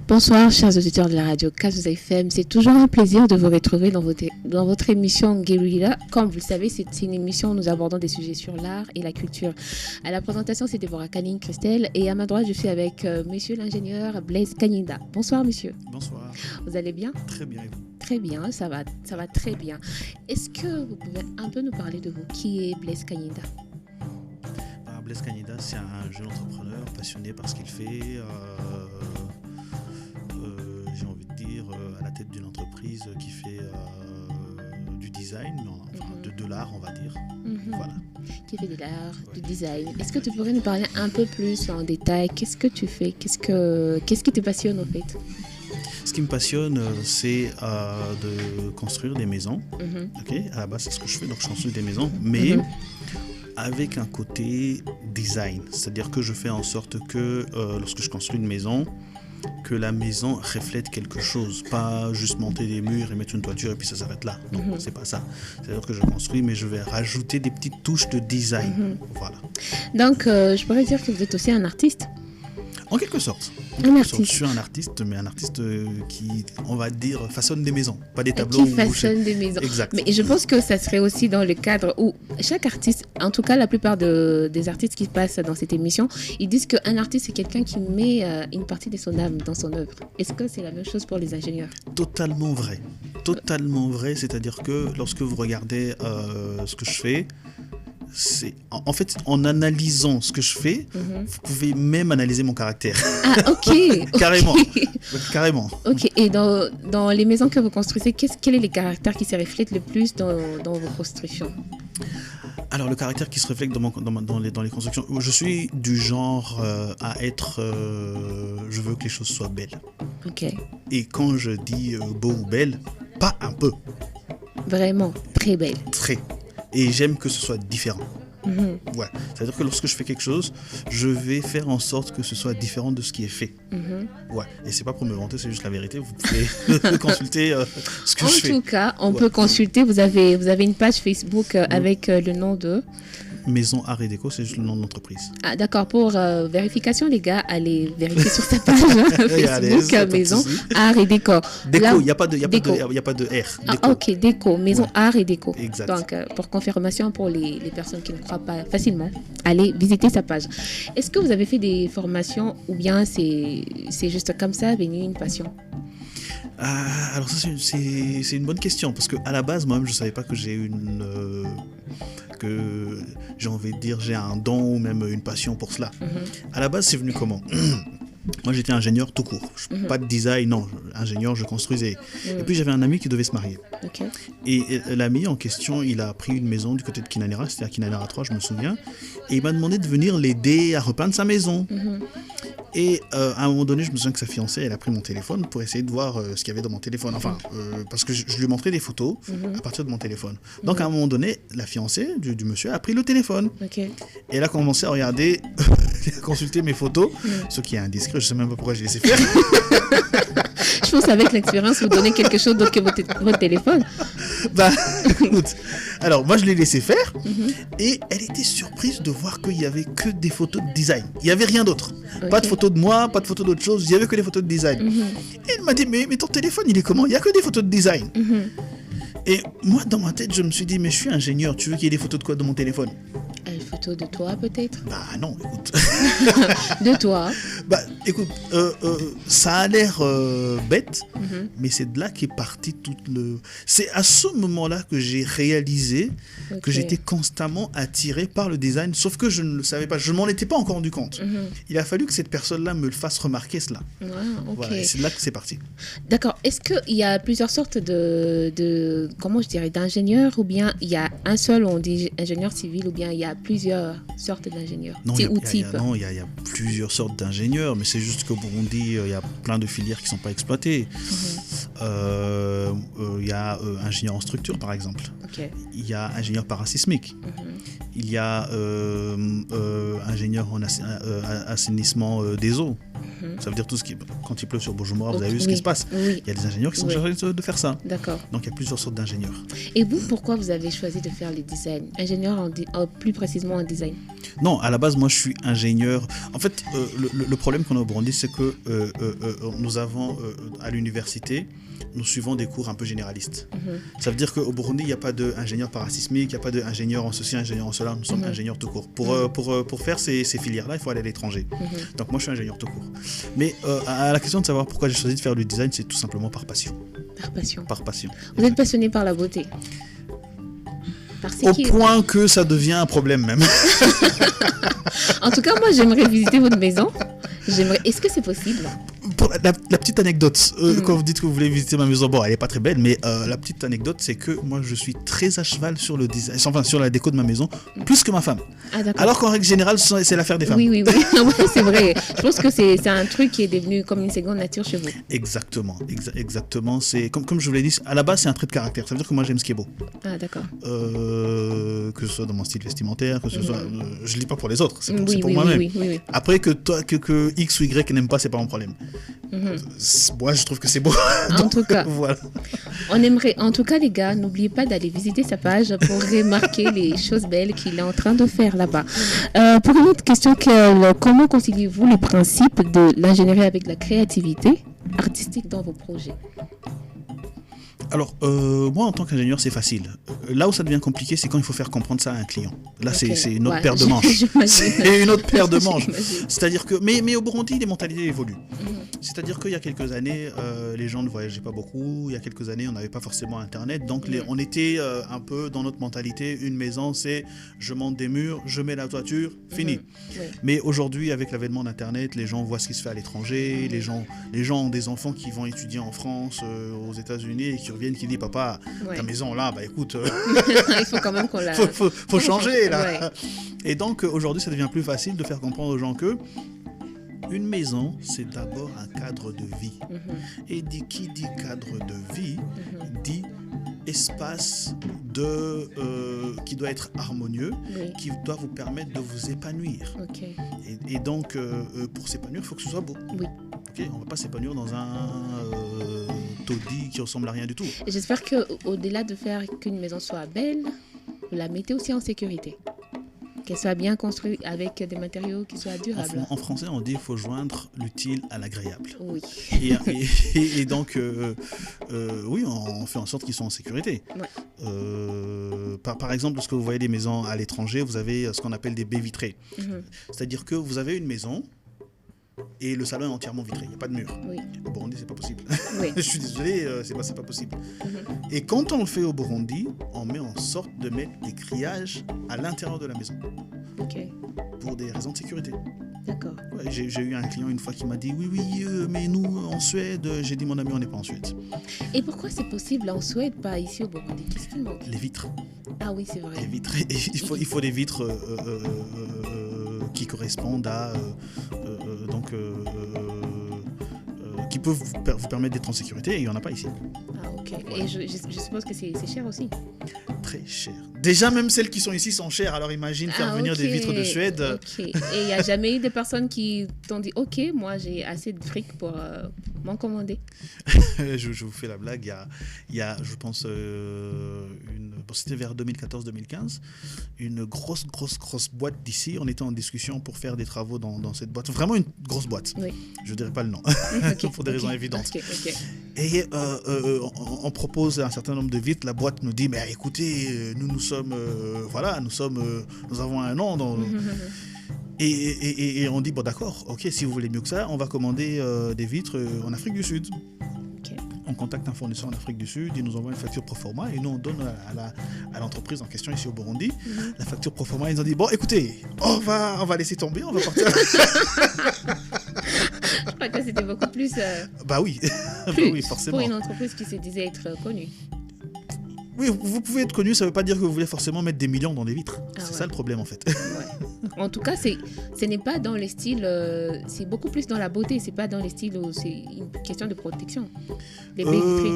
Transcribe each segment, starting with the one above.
Bonsoir, chers auditeurs de la radio Kazoo FM. C'est toujours un plaisir de vous retrouver dans votre émission Guerrilla. Comme vous le savez, c'est une émission où nous abordons des sujets sur l'art et la culture. À la présentation, c'est Déborah Canine Christelle. Et à ma droite, je suis avec monsieur l'ingénieur Blaise Kanyinda. Bonsoir, monsieur. Bonsoir. Vous allez bien? Très bien, et vous? Très bien, ça va très bien. Est-ce que vous pouvez un peu nous parler de vous? Qui est Blaise Kanyinda? Blaise Kanyinda, c'est un jeune entrepreneur passionné par ce qu'il fait. J'ai envie de dire, à la tête d'une entreprise qui fait du design, de l'art, on va dire. Voilà. Qui fait de l'art, du design. Est-ce que tu pourrais nous parler un peu plus en détail? Qu'est-ce que tu fais? Qu'est-ce qui te passionne en fait? Ce qui me passionne, c'est de construire des maisons. Okay, à la base, c'est ce que je fais, donc je construis des maisons, mais avec un côté design. C'est-à-dire que je fais en sorte que lorsque je construis une maison, que la maison reflète quelque chose, pas juste monter des murs et mettre une toiture et puis ça s'arrête là. Non, c'est pas ça. C'est-à-dire que je construis, mais je vais rajouter des petites touches de design. Voilà. Donc, je pourrais dire que vous êtes aussi un artiste? En quelque sorte. Je suis un artiste, mais un artiste qui, on va dire, façonne des maisons, pas des tableaux. Qui façonne des maisons. Exact. Mais je pense que ça serait aussi dans le cadre où chaque artiste, en tout cas la plupart des artistes qui passent dans cette émission, ils disent qu'un artiste c'est quelqu'un qui met une partie de son âme dans son œuvre. Est-ce que c'est la même chose pour les ingénieurs? Totalement vrai. Totalement vrai, c'est-à-dire que lorsque vous regardez ce que je fais, en fait, en analysant ce que je fais, vous pouvez même analyser mon caractère. Ah, ok. Carrément. Carrément. Ok, et dans les maisons que vous construisez, quels sont les caractères qui se reflètent le plus dans vos constructions? Alors, le caractère qui se reflète dans les constructions, je suis du genre à être... je veux que les choses soient belles. Ok. Et quand je dis beau ou belle, pas un peu. Vraiment, très belle. Très. Et j'aime que ce soit différent. Ouais. C'est-à-dire que lorsque je fais quelque chose, je vais faire en sorte que ce soit différent de ce qui est fait. Ouais. Et c'est pas pour me vanter, c'est juste la vérité. Vous pouvez consulter ce que je fais. En tout cas, on peut consulter. Vous avez une page Facebook avec le nom de... Maison Art et Déco, c'est juste le nom de l'entreprise. Ah, d'accord. Pour vérification, les gars, allez vérifier sur sa page Facebook Maison Art et Déco. Déco, il n'y a pas de R. Déco. Ah, ok, Déco, Maison Art et Déco. Exact. Donc, pour confirmation, pour les personnes qui ne croient pas facilement, allez visiter sa page. Est-ce que vous avez fait des formations ou bien c'est juste comme ça, venu une passion? Alors ça, c'est une bonne question, parce qu'à la base, moi-même, je ne savais pas que j'ai envie de dire, j'ai un don ou même une passion pour cela. À la base, c'est venu comment? Moi, j'étais ingénieur tout court. Pas de design, non. Ingénieur, je construisais. Et puis, j'avais un ami qui devait se marier. Okay. Et l'ami en question, il a pris une maison du côté de Kinanera, c'était à Kinanera 3, je me souviens. Et il m'a demandé de venir l'aider à repeindre sa maison. Et à un moment donné, je me souviens que sa fiancée, elle a pris mon téléphone pour essayer de voir ce qu'il y avait dans mon téléphone. Enfin, parce que je lui ai montré des photos à partir de mon téléphone. Donc, à un moment donné, la fiancée du monsieur a pris le téléphone. Okay. Et elle a commencé à regarder, à consulter mes photos, ce qui est indiscret. Je ne sais même pas pourquoi j'ai laissé faire. Je pense qu'avec l'expérience, vous donnez quelque chose d'autre que votre téléphone. Bah, écoute, alors moi je l'ai laissé faire et elle était surprise de voir qu'il n'y avait que des photos de design. Il n'y avait rien d'autre. Okay. Pas de photos de moi, pas de photos d'autre chose, il n'y avait que des photos de design. Et elle m'a dit, mais ton téléphone il est comment? Il n'y a que des photos de design. Et moi dans ma tête je me suis dit, mais je suis ingénieur, tu veux qu'il y ait des photos de quoi dans mon téléphone? Une photo de toi peut-être? Bah non, écoute. De toi? Bah écoute, ça a l'air bête, mais c'est de là qu'est parti tout le... C'est à ce moment-là que j'ai réalisé que j'étais constamment attiré par le design, sauf que je ne le savais pas, je ne m'en étais pas encore rendu compte. Il a fallu que cette personne-là me le fasse remarquer cela. Voilà, et c'est de là que c'est parti. D'accord. Est-ce qu'il y a plusieurs sortes comment je dirais, d'ingénieurs, ou bien il y a un seul, on dit ingénieur civil, ou bien il y a plusieurs sortes d'ingénieurs? Non, il y a plusieurs sortes d'ingénieurs, mais c'est juste qu'au Burundi, il y a plein de filières qui ne sont pas exploitées. Il y a ingénieur en structure, par exemple. Okay. Il y a ingénieur parasismique. Il y a ingénieur en assainissement des eaux. Ça veut dire tout ce qui... Quand il pleut sur Bujumbura, vous avez vu ce qui se passe. Oui. Il y a des ingénieurs qui sont chargés de faire ça. D'accord. Donc, il y a plusieurs sortes d'ingénieurs. Et vous, pourquoi vous avez choisi de faire les designs? Ingénieur, plus précisément en design? Non, à la base, moi, je suis ingénieur. En fait, le problème qu'on a au Burundi, c'est que nous avons, à l'université, nous suivons des cours un peu généralistes. Ça veut dire qu'au Burundi, il n'y a pas d'ingénieur parasismique, il n'y a pas d'ingénieur en ceci, ingénieur en cela. Nous sommes ingénieurs tout court. Pour faire ces filières-là, il faut aller à l'étranger. Donc, moi, je suis ingénieur tout court. Mais à la question de savoir pourquoi j'ai choisi de faire du design, c'est tout simplement par passion. Par passion. Par passion. Vous êtes passionné par la beauté? Au point que ça devient un problème même. En tout cas, moi, j'aimerais visiter votre maison. Est-ce que c'est possible? Pour la petite anecdote, quand vous dites que vous voulez visiter ma maison, bon, elle n'est pas très belle, mais la petite anecdote, c'est que moi, je suis très à cheval sur le design, enfin sur la déco de ma maison, plus que ma femme. Ah, d'accord. Alors qu'en règle générale, c'est l'affaire des femmes. Oui. Ouais, c'est vrai. Je pense que c'est un truc qui est devenu comme une seconde nature chez vous. Exactement. C'est comme je vous l'ai dit, à la base, c'est un trait de caractère. Ça veut dire que moi, j'aime ce qui est beau. Ah, d'accord. Que ce soit dans mon style vestimentaire, que ce soit, je lis pas pour les autres, c'est pour oui, moi-même. Oui. Après que X ou Y n'aime pas, c'est pas mon problème. Moi, je trouve que c'est beau. En tout cas, voilà. On aimerait, en tout cas, les gars, n'oubliez pas d'aller visiter sa page pour remarquer les choses belles qu'il est en train de faire là-bas. Pour une autre question, comment conciliez-vous le principe de l'ingénierie avec la créativité artistique dans vos projets? Alors, moi, en tant qu'ingénieur, c'est facile. Là où ça devient compliqué, c'est quand il faut faire comprendre ça à un client. Là, c'est une autre paire de manches. C'est une autre paire de manches. C'est-à-dire que... Mais au Burundi, les mentalités évoluent. C'est-à-dire qu'il y a quelques années, les gens ne voyageaient pas beaucoup. Il y a quelques années, on n'avait pas forcément Internet. Donc, on était un peu dans notre mentalité. Une maison, c'est je monte des murs, je mets la toiture, fini. Mais aujourd'hui, avec l'avènement d'Internet, les gens voient ce qui se fait à l'étranger. Les gens ont des enfants qui vont étudier en France, aux États-Unis et qui reviennent, qui disent papa, ta maison là, bah écoute, il faut quand même qu'on la... faut changer là. Et donc aujourd'hui, ça devient plus facile de faire comprendre aux gens que une maison, c'est d'abord un cadre de vie. Et qui dit cadre de vie, dit espace qui doit être harmonieux, qui doit vous permettre de vous épanouir. Et donc, pour s'épanouir, il faut que ce soit beau. On ne va pas s'épanouir dans un taudis qui ressemble à rien du tout. J'espère qu'au-delà de faire qu'une maison soit belle, vous la mettez aussi en sécurité. Qu'elle soit bien construite avec des matériaux qui soient durables. En français, on dit qu'il faut joindre l'utile à l'agréable. Oui. Et donc, oui, on fait en sorte qu'ils soient en sécurité. Par exemple, lorsque vous voyez des maisons à l'étranger, vous avez ce qu'on appelle des baies vitrées. C'est-à-dire que vous avez une maison et le salon est entièrement vitré, il n'y a pas de mur. Au Burundi, c'est pas possible. Je suis désolé, c'est pas possible. Et quand on le fait au Burundi, on met en sorte de mettre des grillages à l'intérieur de la maison. Pour des raisons de sécurité. D'accord. J'ai eu un client une fois qui m'a dit oui, mais nous en Suède, j'ai dit mon ami, on n'est pas en Suède. Et pourquoi c'est possible en Suède, pas ici au Burundi? Qu'est-ce qui manque? Les vitres. Ah oui, c'est vrai. Les vitres. Il faut des vitres qui correspondent à qui peuvent vous permettre d'être en sécurité, et il n'y en a pas ici. Ah ok. Et je suppose que c'est cher aussi. Très cher. Déjà, même celles qui sont ici sont chères, alors imagine faire venir des vitres de Suède. Et il n'y a jamais eu des personnes qui t'ont dit ok, moi j'ai assez de fric pour m'en commander? Je vous fais la blague. Il y a je pense, c'était vers 2014-2015, une grosse boîte d'ici. On était en discussion pour faire des travaux dans cette boîte. Vraiment une grosse boîte. Je ne dirais pas le nom, pour des raisons évidentes. Et on propose un certain nombre de vitres. La boîte nous dit, mais écoutez, nous avons un nom dans... Et on dit, bon d'accord, ok, si vous voulez mieux que ça, on va commander des vitres en Afrique du Sud. On contacte un fournisseur en Afrique du Sud, il nous envoie une facture pro forma et nous on donne à l'entreprise en question ici au Burundi la facture pro forma. Ils nous ont dit, bon écoutez, on va laisser tomber, on va partir. Je crois que c'était beaucoup plus... Bah oui, forcément. Pour une entreprise qui se disait être connue. Oui, vous pouvez être connu, ça ne veut pas dire que vous voulez forcément mettre des millions dans des vitres. C'est ça le problème en fait. En tout cas, ce n'est pas dans les styles, c'est beaucoup plus dans la beauté, c'est pas dans les styles où c'est une question de protection. Les baies vitrées.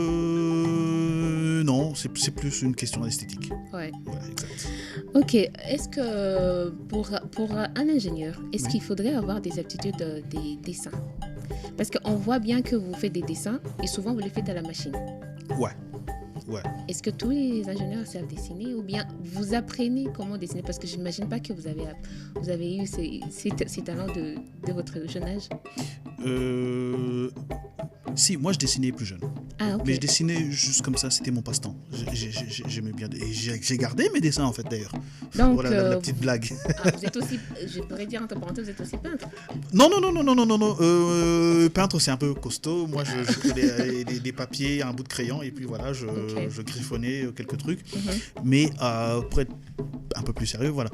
Non, c'est plus une question d'esthétique. Exact. Ok, est-ce que pour un ingénieur, est-ce qu'il faudrait avoir des aptitudes des dessins? Parce qu'on voit bien que vous faites des dessins et souvent vous les faites à la machine. Ouais. Est-ce que tous les ingénieurs savent dessiner ou bien vous apprenez comment dessiner? Parce que je n'imagine pas que vous avez eu ces talents de votre jeune âge. Si, moi je dessinais plus jeune. Ah, ok. Mais je dessinais juste comme ça, c'était mon passe-temps. J'aimais bien. Et j'ai gardé mes dessins en fait d'ailleurs. Donc, voilà la petite blague. Vous êtes aussi, je pourrais dire entre parenthèses, vous êtes aussi peintre. Non. Peintre, c'est un peu costaud. Moi, je prenais des papiers, un bout de crayon, et puis voilà, je griffonnais quelques trucs. Mais pour être un peu plus sérieux, voilà.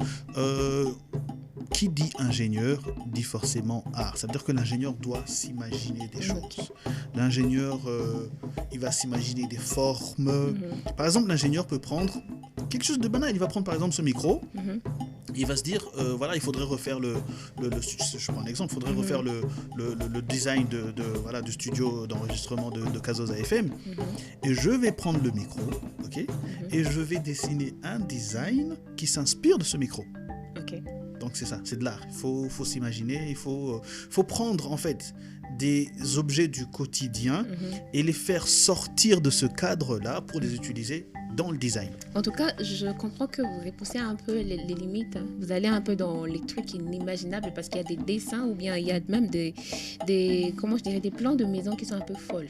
Qui dit ingénieur dit forcément art. Ça veut dire que l'ingénieur doit s'imaginer des choses. L'ingénieur, il va s'imaginer des formes. Par exemple, l'ingénieur peut prendre quelque chose de banal. Il va prendre par exemple ce micro. Il va se dire, voilà, il faudrait refaire je prends un exemple, il faudrait refaire le design du studio d'enregistrement de Casoza FM. Et je vais prendre le micro, ok, et je vais dessiner un design qui s'inspire de ce micro. Ok. Donc c'est ça, c'est de l'art. Il faut s'imaginer, il faut prendre en fait des objets du quotidien et les faire sortir de ce cadre-là pour les utiliser dans le design. En tout cas, je comprends que vous repoussez un peu les limites. Vous allez un peu dans les trucs inimaginables parce qu'il y a des dessins ou bien il y a même des plans de maisons qui sont un peu folles.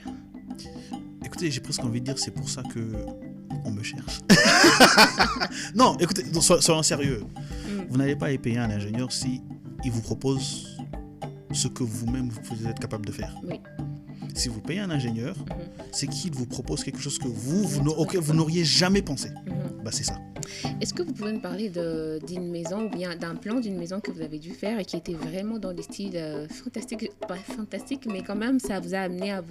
Écoutez, j'ai presque envie de dire, c'est pour ça que on me cherche. Non, écoutez, soyons sérieux. Vous n'allez pas payer un ingénieur si il vous propose ce que vous-même vous êtes capable de faire. Oui. Si vous payez un ingénieur, c'est qu'il vous propose quelque chose que auquel vous n'auriez jamais pensé. Bah, c'est ça. Est-ce que vous pouvez me parler d'une maison ou bien d'un plan d'une maison que vous avez dû faire et qui était vraiment dans des styles fantastiques, pas fantastiques, mais quand même ça vous a amené à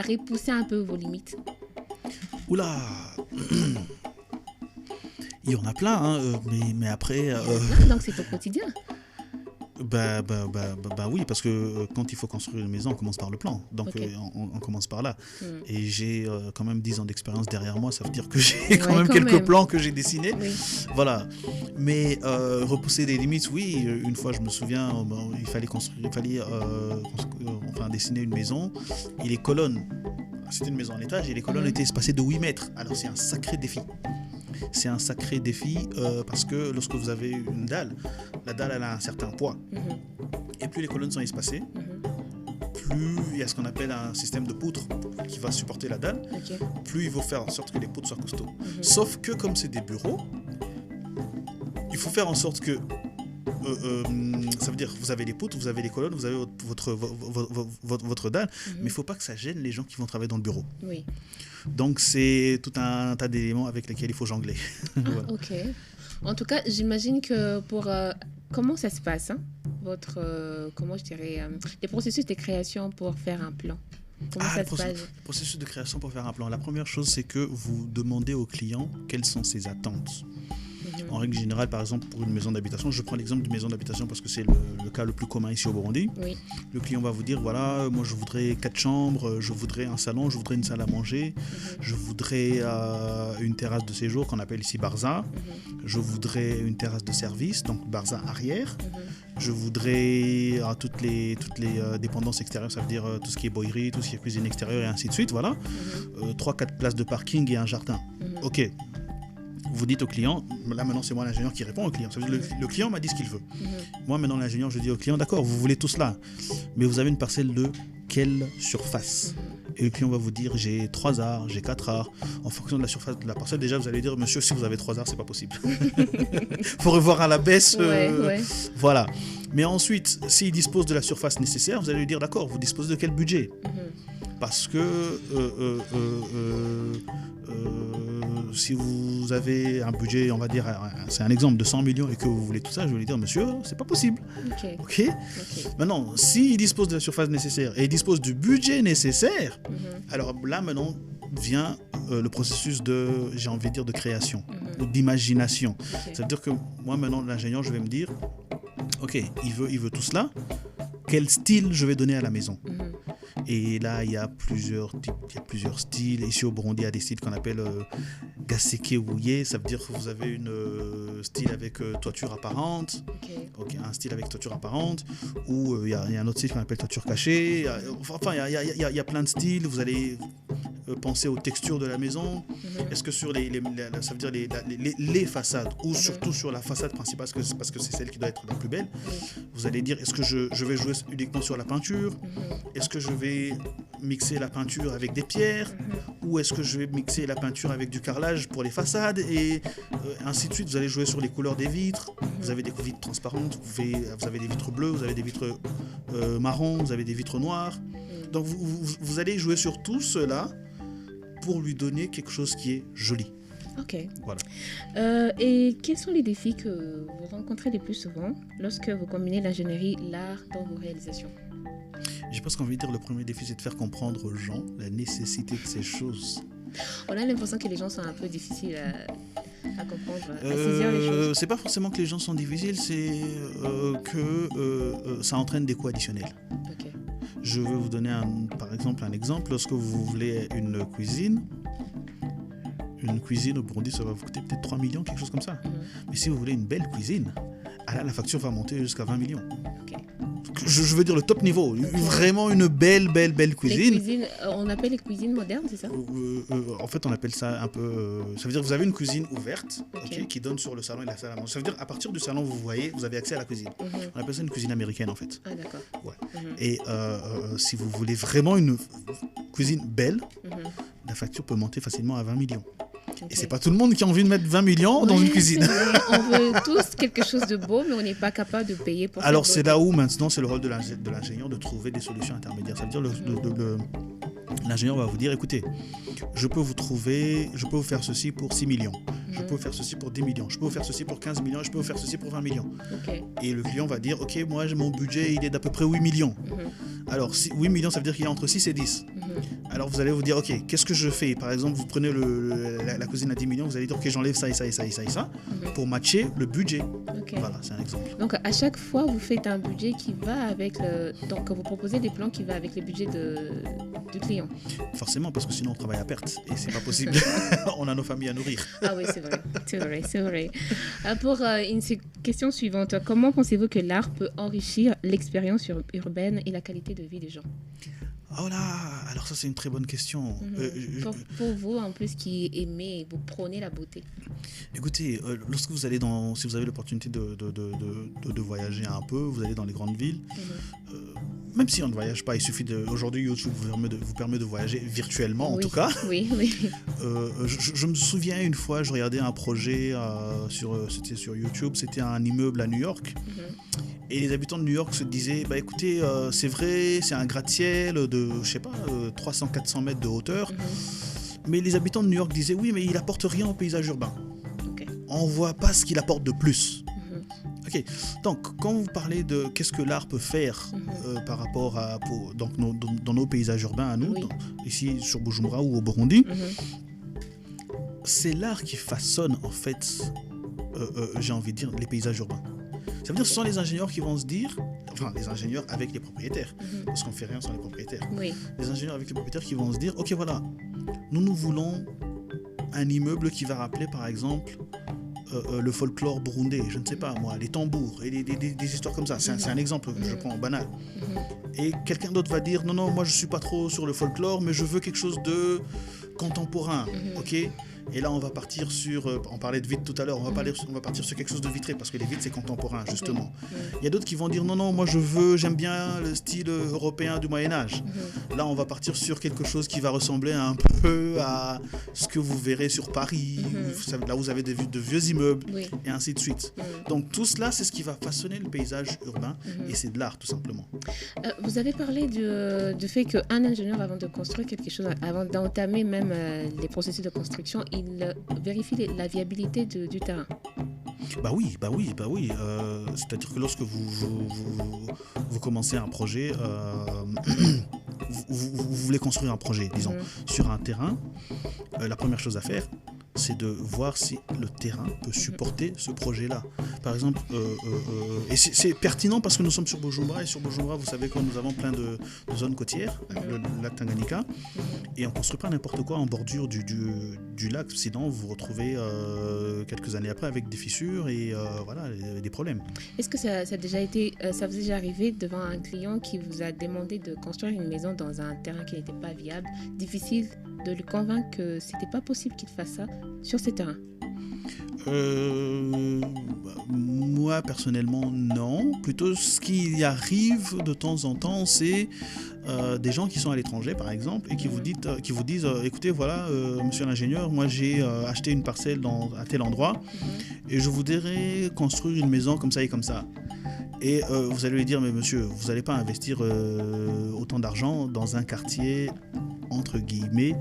repousser un peu vos limites? Oula. Il y en a plein, hein, mais après... Donc c'est au quotidien. Bah oui, parce que quand il faut construire une maison, on commence par le plan. Donc on commence par là. Et j'ai quand même 10 ans d'expérience derrière moi, ça veut dire que j'ai quand même quelques plans que j'ai dessinés. Oui. Voilà. Mais repousser des limites, oui. Une fois, je me souviens, il fallait dessiner une maison et les colonnes, c'était une maison en étage et les colonnes étaient espacées de 8 mètres. Alors c'est un sacré défi. C'est un sacré défi parce que lorsque vous avez une dalle, la dalle elle a un certain poids. Et plus les colonnes sont espacées, plus il y a ce qu'on appelle un système de poutres qui va supporter la dalle, plus il faut faire en sorte que les poutres soient costauds. Sauf que comme c'est des bureaux, il faut faire en sorte que ça veut dire vous avez les poutres, vous avez les colonnes, vous avez votre dalle, mais il ne faut pas que ça gêne les gens qui vont travailler dans le bureau. Oui. Donc c'est tout un tas d'éléments avec lesquels il faut jongler. Voilà. Ok. En tout cas, j'imagine que comment ça se passe, hein, les processus de création pour faire un plan. Comment ça se passe? Le processus de création pour faire un plan. La première chose, c'est que vous demandez au client quelles sont ses attentes. En règle générale, par exemple, pour une maison d'habitation, je prends l'exemple d'une maison d'habitation parce que c'est le cas le plus commun ici au Burundi. Oui. Le client va vous dire, voilà, moi je voudrais 4 chambres, je voudrais un salon, je voudrais une salle à manger, je voudrais une terrasse de séjour qu'on appelle ici Barza, je voudrais une terrasse de service, donc Barza arrière, je voudrais toutes les dépendances extérieures, ça veut dire tout ce qui est boirie, tout ce qui est cuisine extérieure et ainsi de suite, voilà. 3-4 places de parking et un jardin. Ok. Vous dites au client, là maintenant c'est moi l'ingénieur qui répond au client. Ça veut dire le client m'a dit ce qu'il veut. Moi maintenant l'ingénieur, je dis au client, d'accord, vous voulez tout cela, mais vous avez une parcelle de quelle surface? Et le client va vous dire, j'ai 3 arts, j'ai 4 arts. En fonction de la surface de la parcelle, déjà vous allez dire, monsieur, si vous avez 3 arts, c'est pas possible. Faut revoir à la baisse. Voilà. Mais ensuite, s'il dispose de la surface nécessaire, vous allez lui dire, d'accord, vous disposez de quel budget? Parce que si vous avez un budget, on va dire, c'est un exemple de 100 millions et que vous voulez tout ça, je vais lui dire, monsieur, c'est pas possible. Ok. Maintenant, s'il dispose de la surface nécessaire et il dispose du budget nécessaire, alors là maintenant vient le processus j'ai envie de dire, de création, ou d'imagination. Ça veut dire que moi maintenant, l'ingénieur, je vais me dire, ok, il veut tout cela, quel style je vais donner à la maison? Et là, il y a plusieurs types, il y a plusieurs styles. Ici au Burundi, il y a des styles qu'on appelle gaseke wouye. Ça veut dire que vous avez une style avec toiture apparente. Ok, un style avec toiture apparente. Ou il y a un autre style qu'on appelle toiture cachée. Enfin, il y a plein de styles. Vous allez penser aux textures de la maison. Est-ce que sur ça veut dire les façades ou surtout sur la façade principale, parce que c'est celle qui doit être la plus belle, vous allez dire est-ce que je vais jouer uniquement sur la peinture, est-ce que je vais mixer la peinture avec des pierres, ou est-ce que je vais mixer la peinture avec du carrelage pour les façades, et ainsi de suite. Vous allez jouer sur les couleurs des vitres. Vous avez des vitres transparentes, vous avez des vitres bleues, vous avez des vitres marron, vous avez des vitres noires. Donc vous allez jouer sur tout cela pour lui donner quelque chose qui est joli. Ok. Voilà. Et quels sont les défis que vous rencontrez le plus souvent lorsque vous combinez l'ingénierie, l'art dans vos réalisations? Je pense qu'on veut dire le premier défi, c'est de faire comprendre aux gens la nécessité de ces choses. On a l'impression que les gens sont un peu difficiles à comprendre, à saisir les choses. C'est pas forcément que les gens sont difficiles, c'est que ça entraîne des coûts additionnels. Ok. Je vais vous donner par exemple un exemple. Lorsque vous voulez une cuisine au Burundi, ça va vous coûter peut-être 3 millions, quelque chose comme ça. Mais si vous voulez une belle cuisine, là, la facture va monter jusqu'à 20 millions. Okay. Je veux dire le top niveau, vraiment une belle cuisine. Les cuisines, on appelle les cuisines modernes, c'est ça? En fait, on appelle ça un peu... ça veut dire que vous avez une cuisine ouverte, qui donne sur le salon et la salle à manger. Ça veut dire qu'à partir du salon, vous avez accès à la cuisine. On appelle ça une cuisine américaine, en fait. Ah, d'accord. Ouais. Et si vous voulez vraiment une cuisine belle, la facture peut monter facilement à 20 millions. Et c'est pas tout le monde qui a envie de mettre 20 millions dans une cuisine. On veut tous quelque chose de beau, mais on n'est pas capable de payer pour ça. Alors c'est là où maintenant c'est le rôle de l'ingénieur de trouver des solutions intermédiaires. Ça veut dire l'ingénieur va vous dire écoutez, je peux vous faire ceci pour 6 millions, je peux vous faire ceci pour 10 millions, je peux vous faire ceci pour 15 millions, je peux vous faire ceci pour 20 millions. Et le client va dire ok, moi mon budget il est d'à peu près 8 millions. Alors 8 millions ça veut dire qu'il est entre 6 et 10. Alors vous allez vous dire ok, qu'est-ce que je fais? Par exemple vous prenez la cuisine à 10 millions, vous allez dire ok, j'enlève ça et ça et ça et ça et ça pour matcher le budget. Voilà, c'est un exemple. Donc à chaque fois vous faites un budget qui va avec donc vous proposez des plans qui vont avec le budget du client. Forcément, parce que sinon on travaille à perte et c'est pas possible. On a nos familles à nourrir. Ah oui, c'est vrai. Pour une question suivante, comment pensez-vous que l'art peut enrichir l'expérience urbaine et la qualité de vie des gens? Oh là, alors ça c'est une très bonne question. Pour vous, en plus, qui aimez, vous prônez la beauté. Écoutez, lorsque vous allez si vous avez l'opportunité de voyager un peu, vous allez dans les grandes villes. Même si on ne voyage pas, il suffit aujourd'hui YouTube vous permet de voyager virtuellement, en tout cas. Oui. Je me souviens une fois, je regardais un projet c'était sur YouTube, c'était un immeuble à New York. Et les habitants de New York se disaient, bah écoutez, c'est vrai, c'est un gratte-ciel de, 300-400 mètres de hauteur. Mais les habitants de New York disaient, oui, mais il apporte rien au paysage urbain. On voit pas ce qu'il apporte de plus. Ok, donc quand vous parlez de qu'est-ce que l'art peut faire par rapport à dans nos paysages urbains à nous, ici sur Bujumbura ou au Burundi, c'est l'art qui façonne en fait, j'ai envie de dire, les paysages urbains. Ça veut dire que ce sont les ingénieurs qui vont se dire, enfin les ingénieurs avec les propriétaires, parce qu'on ne fait rien sans les propriétaires. Les ingénieurs avec les propriétaires qui vont se dire, ok voilà, nous voulons un immeuble qui va rappeler par exemple le folklore burundais, je ne sais pas moi, les tambours et des histoires comme ça. C'est un exemple que je prends en banal. Et quelqu'un d'autre va dire non, moi je suis pas trop sur le folklore, mais je veux quelque chose de contemporain, ok. Et là on va partir sur, on parlait de vitres tout à l'heure, on va partir sur quelque chose de vitré parce que les vitres c'est contemporain justement. Il y a d'autres qui vont dire non, moi j'aime bien le style européen du Moyen-Âge. Là on va partir sur quelque chose qui va ressembler un peu à ce que vous verrez sur Paris, là vous avez de vieux immeubles et ainsi de suite. Donc tout cela c'est ce qui va façonner le paysage urbain et c'est de l'art tout simplement. Vous avez parlé du fait qu'un ingénieur avant de construire quelque chose, avant d'entamer même les processus de construction, il vérifie la viabilité du terrain. Bah oui. C'est-à-dire que lorsque vous commencez un projet, vous voulez construire un projet, disons, sur un terrain, la première chose à faire, c'est de voir si le terrain peut supporter ce projet-là. Par exemple, et c'est pertinent parce que nous sommes sur Bujumbura, et sur Bujumbura, vous savez que nous avons plein de zones côtières, le lac Tanganyika, et on ne construit pas n'importe quoi en bordure du lac, sinon vous vous retrouvez quelques années après avec des fissures et voilà, des problèmes. Est-ce que ça vous est déjà arrivé devant un client qui vous a demandé de construire une maison dans un terrain qui n'était pas viable, difficile de lui convaincre que c'était pas possible qu'il fasse ça sur ce terrain? Moi personnellement non. Plutôt ce qui arrive de temps en temps, c'est des gens qui sont à l'étranger par exemple et qui vous disent écoutez voilà monsieur l'ingénieur, moi j'ai acheté une parcelle à tel endroit et je voudrais construire une maison comme ça et comme ça. Et vous allez lui dire mais monsieur, vous n'allez pas investir autant d'argent dans un quartier entre guillemets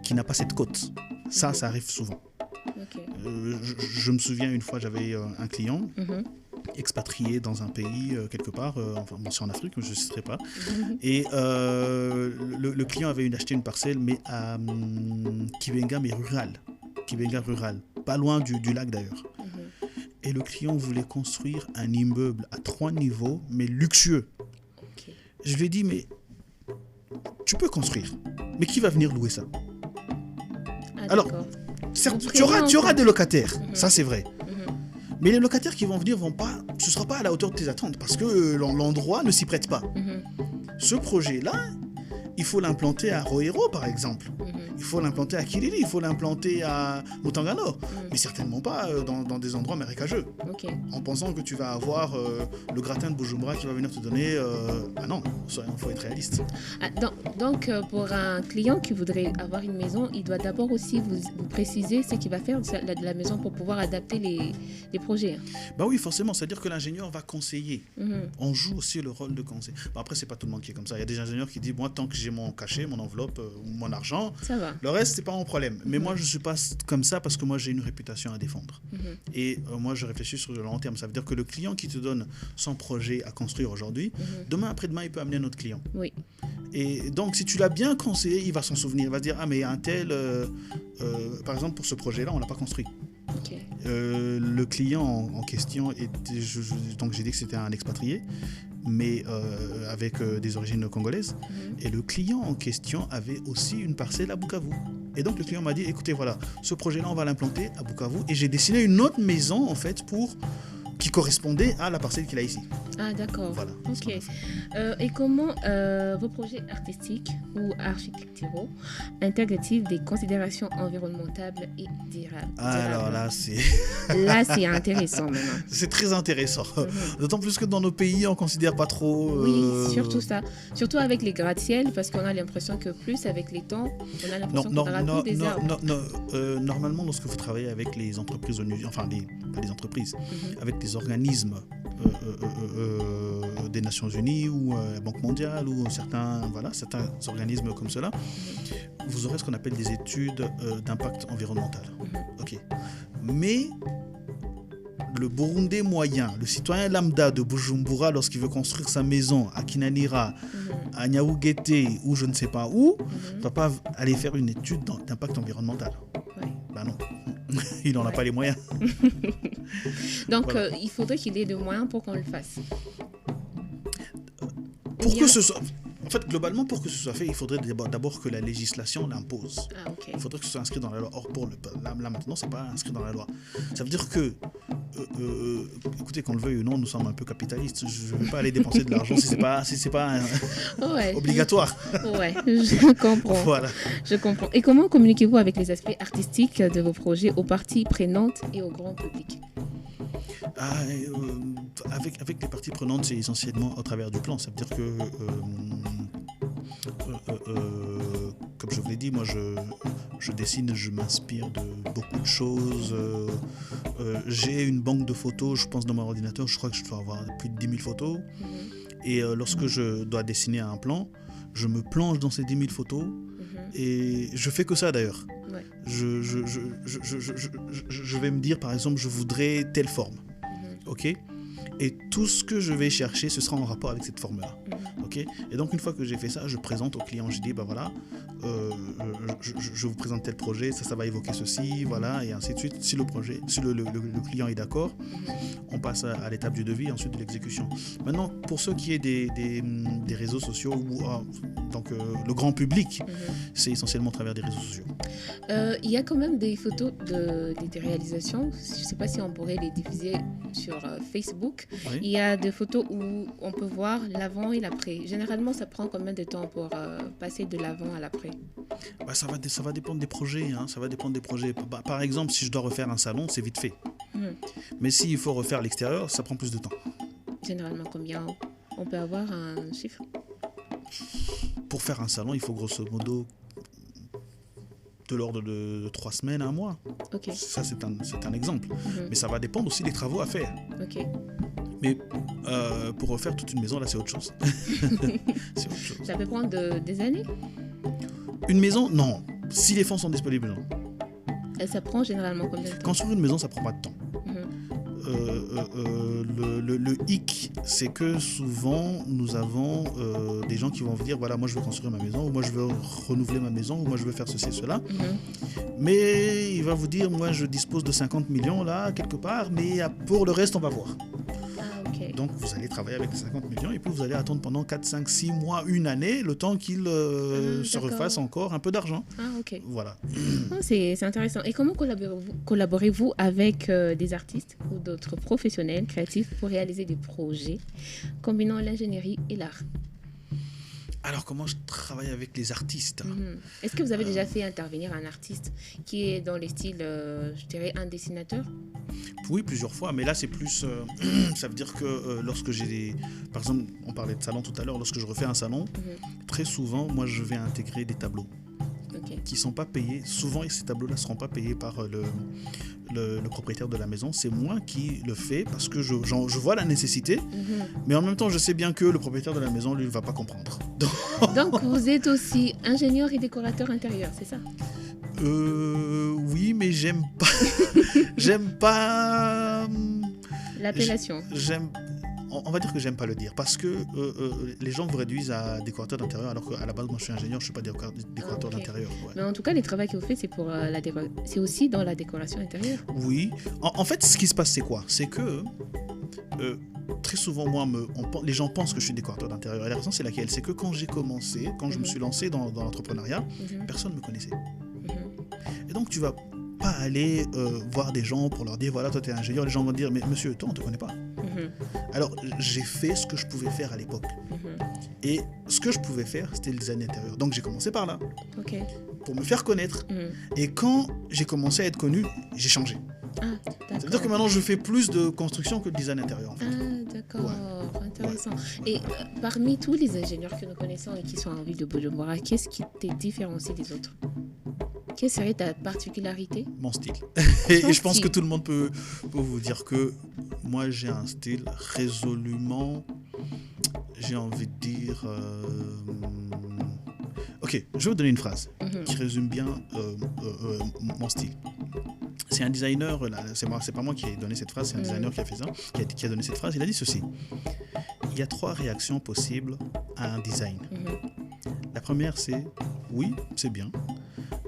qui n'a pas cette cote. Ça arrive souvent. Okay. Je me souviens une fois, j'avais un client expatrié dans un pays quelque part, enfin bon, c'est en Afrique, je ne citerai pas, et le client avait acheté une parcelle mais à Kibenga, mais rural, pas loin du lac d'ailleurs. Et le client voulait construire un immeuble à 3 niveaux, mais luxueux. Okay. Je lui ai dit, mais tu peux construire, mais qui va venir louer ça? Alors, certes, tu auras des locataires, ça c'est vrai. Mais les locataires qui vont venir ce ne sera pas à la hauteur de tes attentes parce que l'endroit ne s'y prête pas. Ce projet-là, il faut l'implanter à Roero par exemple. Il faut l'implanter à Kilili, il faut l'implanter à Mutangano, mais certainement pas dans des endroits marécageux. Okay. En pensant que tu vas avoir le gratin de Bujumbura qui va venir te donner... Ah non, il faut être réaliste. Donc, pour un client qui voudrait avoir une maison, il doit d'abord aussi vous préciser ce qu'il va faire de la maison pour pouvoir adapter les projets. Bah oui, forcément, c'est-à-dire que l'ingénieur va conseiller. On joue aussi le rôle de conseil. Bah après, c'est pas tout le monde qui est comme ça. Il y a des ingénieurs qui disent, moi, tant que j'ai mon cachet, mon enveloppe, mon argent, ça va. Le reste, c'est pas mon problème. Mais moi, je suis pas comme ça parce que moi, j'ai une réputation à défendre. Et moi, je réfléchis sur le long terme. Ça veut dire que le client qui te donne son projet à construire aujourd'hui, demain, après-demain, il peut amener un autre client. Oui. Et donc, si tu l'as bien conseillé, il va s'en souvenir. Il va dire, ah, mais un tel, par exemple, pour ce projet-là, on l'a pas construit. Okay. Le client en question, donc j'ai dit que c'était un expatrié, mais avec des origines congolaises. Et le client en question avait aussi une parcelle à Bukavu. Et donc le client m'a dit, écoutez, voilà, ce projet-là, on va l'implanter à Bukavu. Et j'ai dessiné une autre maison, en fait, qui correspondait à la parcelle qu'il a ici. Ah, d'accord. Voilà. Ok. Et comment vos projets artistiques ou architecturaux intègrent-ils des considérations environnementales et durables? Alors là, c'est... Là, c'est intéressant maintenant. C'est très intéressant. D'autant plus que dans nos pays, on ne considère pas trop... Oui, surtout ça. Surtout avec les gratte-ciel, parce qu'on a l'impression que plus avec les temps, on a l'impression qu'on aura plus des arbres. Normalement, lorsque vous travaillez avec les entreprises, enfin, pas les entreprises, avec des organismes des Nations Unies ou la Banque mondiale ou certains organismes comme cela, vous aurez ce qu'on appelle des études d'impact environnemental. Okay. Mais le Burundais moyen, le citoyen lambda de Bujumbura, lorsqu'il veut construire sa maison à Kinanira, à Niaougete ou je ne sais pas où, ne va pas aller faire une étude d'impact environnemental. Ben non. Il n'en a pas les moyens. Donc, voilà. Il faudrait qu'il ait des moyens pour qu'on le fasse. Pour que ce soit... En fait, globalement, pour que ce soit fait, il faudrait d'abord que la législation l'impose. Ah, okay. Il faudrait que ce soit inscrit dans la loi. Or, là maintenant, ce n'est pas inscrit dans la loi. Ça veut dire que, écoutez, qu'on le veuille ou non, nous sommes un peu capitalistes. Je ne vais pas aller dépenser de l'argent si ce n'est pas obligatoire. Ouais, je comprends. Voilà. Je comprends. Et comment communiquez-vous avec les aspects artistiques de vos projets aux parties prenantes et au grand public? Avec les parties prenantes, c'est essentiellement au travers du plan. Ça veut dire que, comme je vous l'ai dit, moi je dessine, je m'inspire de beaucoup de choses. J'ai une banque de photos, je pense dans mon ordinateur, je crois que je dois avoir plus de 10 000 photos. Et lorsque je dois dessiner un plan, je me plonge dans ces 10 000 photos et je fais que ça d'ailleurs. Ouais. Je vais me dire, par exemple, je voudrais telle forme. Ok, et tout ce que je vais chercher, ce sera en rapport avec cette forme-là. Ok, et donc une fois que j'ai fait ça, je présente au client, je dis, bah voilà, je vous présente tel projet, ça va évoquer ceci, voilà, et ainsi de suite. Si le client est d'accord, on passe à l'étape du devis, ensuite de l'exécution. Maintenant, pour ce qui est des réseaux sociaux, donc le grand public, c'est essentiellement à travers des réseaux sociaux. Il y a quand même des photos des réalisations. Je ne sais pas si on pourrait les diffuser sur Facebook. Oui. Il y a des photos où on peut voir l'avant et l'après. Généralement, ça prend combien de temps pour passer de l'avant à l'après? Ça va dépendre des projets. Ça va dépendre des projets. Par exemple, si je dois refaire un salon, c'est vite fait. Mais s'il faut refaire l'extérieur, ça prend plus de temps. Généralement, combien? On peut avoir un chiffre? Pour faire un salon, il faut grosso modo de l'ordre de 3 semaines à 1 mois. Okay. Ça, c'est un exemple. Mais ça va dépendre aussi des travaux à faire. Okay. Mais pour refaire toute une maison, là, c'est autre chose. C'est autre chose. Ça peut prendre des années? Une maison, non. Si les fonds sont disponibles, non. Et ça prend généralement combien de temps? Construire une maison, ça prend pas de temps. Le hic, c'est que souvent nous avons des gens qui vont dire voilà, moi je veux construire ma maison, ou moi je veux renouveler ma maison, ou moi je veux faire ceci et cela. Mais il va vous dire moi je dispose de 50 millions là quelque part, mais pour le reste on va voir. Donc vous allez travailler avec les 50 millions et puis vous allez attendre pendant 4, 5, 6 mois, une année, le temps qu'il se refasse encore un peu d'argent. Voilà. C'est intéressant. Et comment collaborez-vous avec des artistes ou d'autres professionnels créatifs pour réaliser des projets combinant l'ingénierie et l'art? Alors, comment je travaille avec les artistes? Est-ce que vous avez déjà fait intervenir un artiste qui est dans les styles, je dirais, un dessinateur? Oui, plusieurs fois, mais là, c'est plus... ça veut dire que lorsque j'ai Par exemple, on parlait de salon tout à l'heure, lorsque je refais un salon, très souvent, moi, je vais intégrer des tableaux qui ne sont pas payés. Souvent, ces tableaux-là ne seront pas payés par le propriétaire de la maison. C'est moi qui le fais parce que je vois la nécessité, mais en même temps, je sais bien que le propriétaire de la maison, lui, ne va pas comprendre. Donc, vous êtes aussi ingénieur et décorateur intérieur, c'est ça? Oui, mais j'aime pas l'appellation. On va dire que j'aime pas le dire parce que les gens vous réduisent à décorateur d'intérieur alors qu'à la base moi je suis ingénieur, je suis pas décorateur d'intérieur. Ouais. Mais en tout cas les travaux que vous faites c'est pour c'est aussi dans la décoration intérieure. Oui. En fait ce qui se passe c'est quoi? C'est que très souvent moi les gens pensent que je suis décorateur d'intérieur et la raison c'est laquelle? C'est que quand j'ai commencé, quand je me suis lancé dans l'entrepreneuriat, personne ne me connaissait. Et donc tu vas pas aller voir des gens pour leur dire voilà toi tu es ingénieur, les gens vont dire mais monsieur toi on te connaît pas. Alors j'ai fait ce que je pouvais faire à l'époque et ce que je pouvais faire c'était le design intérieur, donc j'ai commencé par là pour me faire connaître et quand j'ai commencé à être connu j'ai changé. Ça veut dire que maintenant je fais plus de construction que de design intérieur en fait. D'accord, intéressant. Et parmi tous les ingénieurs que nous connaissons et qui sont en ville de Bujumbura, qu'est-ce qui te différencie des autres? Quelle serait ta particularité? Mon style. Et je pense que tout le monde peut vous dire que moi j'ai un style résolument, j'ai envie de dire... Ok, je vais vous donner une phrase qui résume bien mon style. C'est un designer, c'est pas moi qui ai donné cette phrase, c'est un designer qui a fait ça, qui a donné cette phrase. Il a dit ceci: il y a 3 réactions possibles à un design. La première c'est oui, c'est bien.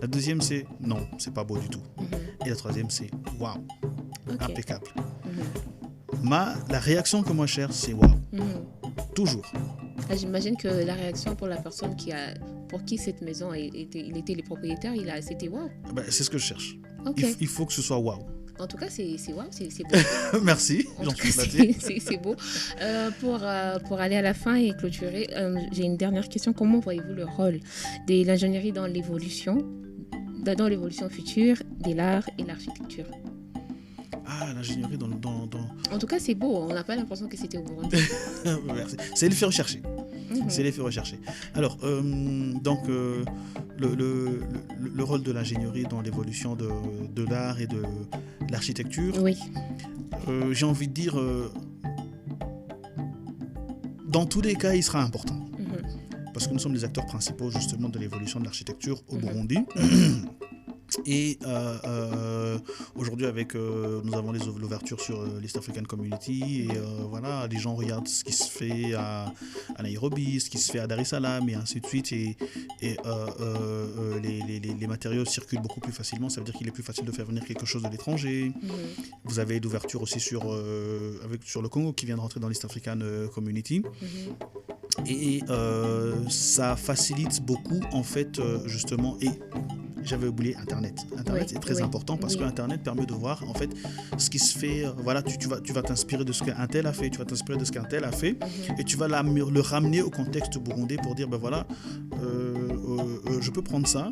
La deuxième c'est non, c'est pas beau du tout. Et la troisième c'est waouh, impeccable. La réaction que moi je cherche c'est waouh, toujours. J'imagine que la réaction pour la personne pour qui cette maison il était les propriétaires, c'était waouh. C'est ce que je cherche. Il faut que ce soit waouh. En tout cas, c'est waouh, c'est beau. Merci, j'en suis flattée. C'est beau. Pour aller à la fin et clôturer, j'ai une dernière question. Comment voyez-vous le rôle de l'ingénierie dans l'évolution future de l'art et l'architecture? L'ingénierie dans... En tout cas, c'est beau. On n'a pas l'impression que c'était au Burundi. Merci. C'est l'effet recherché. C'est l'effet recherché. Alors, donc, le rôle de l'ingénierie dans l'évolution de l'art et de l'architecture, oui. J'ai envie de dire, dans tous les cas, il sera important. Parce que nous sommes les acteurs principaux, justement, de l'évolution de l'architecture au Burundi. Et aujourd'hui, nous avons l'ouverture sur l'East African Community. Et voilà, les gens regardent ce qui se fait à Nairobi, ce qui se fait à Dar es Salaam, et ainsi de suite. Et les matériaux circulent beaucoup plus facilement. Ça veut dire qu'il est plus facile de faire venir quelque chose de l'étranger. Vous avez l'ouverture aussi sur le Congo qui vient de rentrer dans l'East African Community. Et ça facilite beaucoup, en fait, justement. Et j'avais oublié Internet. Internet est très important parce que Internet permet de voir en fait ce qui se fait. Voilà, tu vas t'inspirer de ce qu'un tel a fait, tu vas t'inspirer de ce qu'un tel a fait, et tu vas le ramener au contexte burundais pour dire ben voilà, je peux prendre ça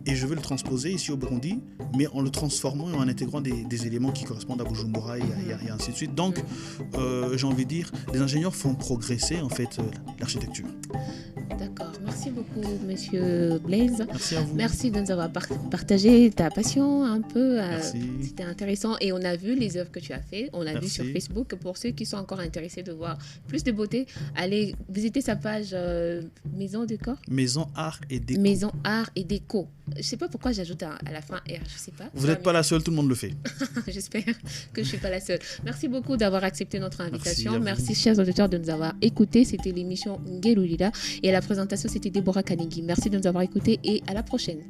et je vais le transposer ici au Burundi, mais en le transformant et en intégrant des éléments qui correspondent à Bujumbura et ainsi de suite. Donc, j'ai envie de dire, les ingénieurs font progresser en fait l'architecture. D'accord, merci beaucoup Monsieur Blaise. Merci à vous. Merci de nous avoir partagé ta passion un peu. C'était intéressant et on a vu les œuvres que tu as fait. On a vu sur Facebook. Pour ceux qui sont encore intéressés de voir plus de beauté, allez visiter sa page Maison Décor. Maison Art et Déco. Maison Art et Déco. Je sais pas pourquoi j'ajoute à la fin R, je sais pas. Vous n'êtes pas la seule, tout le monde le fait. J'espère que je suis pas la seule. Merci beaucoup d'avoir accepté notre invitation. Merci chers auditeurs de nous avoir écoutés. C'était l'émission Ngélulila et à la présentation c'était Déborah Kanigi. Merci de nous avoir écoutés et à la prochaine.